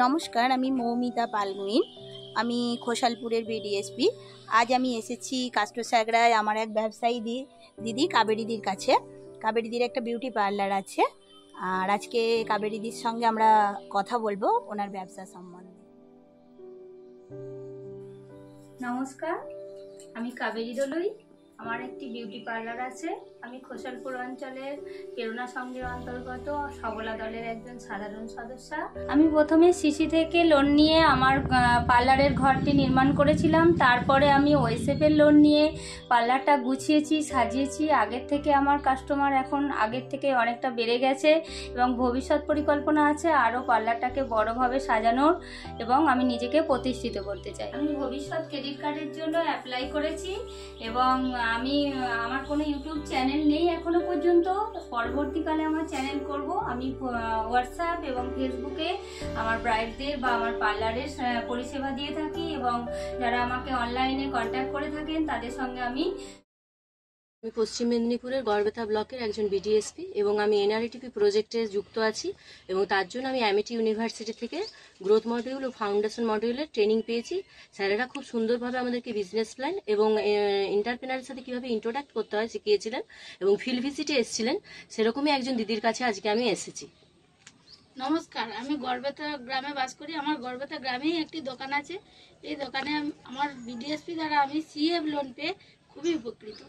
নমস্কার, আমি মৌমিতা পালগুইন। আমি খোসালপুরের বিডিএসপি। আজ আমি এসেছি কাস্টসাগরায় আমার এক ব্যবসায়ী দিদি কাবেরীদির কাছে। কাবেরীদির একটা বিউটি পার্লার আছে, আর আজকে কাবেরীদির সঙ্গে আমরা কথা বলবো ওনার ব্যবসা সম্বন্ধে। নমস্কার, আমি কাবেরী দলুই। আমার একটি বিউটি পার্লার আছে। আমি খোসালপুর অঞ্চলের প্রেরণা সংঘের অন্তর্গত সবলা দলের একজন সাধারণ সদস্য। আমি প্রথমে সিসি থেকে লোন নিয়ে আমার পার্লারের ঘরটি নির্মাণ করেছিলাম। তারপরে আমি ওএসএফের লোন নিয়ে পার্লারটা গুছিয়েছি, সাজিয়েছি। আগের থেকে আমার কাস্টমার এখন আগের থেকে অনেকটা বেড়ে গেছে এবং ভবিষ্যৎ পরিকল্পনা আছে আরও পার্লারটাকে বড়োভাবে সাজানোর, এবং আমি নিজেকে প্রতিষ্ঠিত করতে চাই। আমি ভবিষ্যৎ ক্রেডিট কার্ডের জন্য অ্যাপ্লাই করেছি এবং আমার কোনো ইউটিউব চ্যানেল নেই এখনো পর্যন্ত। পরবর্তীকালে আমার চ্যানেল করব। আমি হোয়াটসঅ্যাপ এবং ফেসবুকে আমার ব্রাইডদের বা আমার পার্লারের পরিষেবা দিয়ে থাকি, এবং যারা আমাকে অনলাইনে কন্ট্যাক্ট করে থাকেন তাদের সঙ্গে আমি পশ্চিম মেদিনীপুরের গড়বেতা ব্লকের একজন বিডিএসপি এবং আমি এনআরইটিপি প্রজেক্টে যুক্ত আছি, এবং তার জন্য আমি অ্যামিটি ইউনিভার্সিটি থেকে গ্রোথ মডিউল ও ফাউন্ডেশন মডিউলের ট্রেনিং পেয়েছি। স্যারেরা খুব সুন্দরভাবে আমাদেরকে বিজনেস প্ল্যান এবং এন্টারপ্রেনারের সাথে কীভাবে ইন্ট্রোডাক্ট করতে হয় শিখিয়েছিলেন, এবং ফিল্ড ভিজিটে এসেছিলেন। সেরকমই একজন দিদির কাছে আজকে আমি এসেছি। নমস্কার, আমি গড়বেতা গ্রামে বাস করি। আমার গড়বেতা গ্রামেই একটি দোকান আছে। এই দোকানে আমার বিডিএসপি দ্বারা আমি সিএফ লোন পেয়ে খুবই উপকৃত।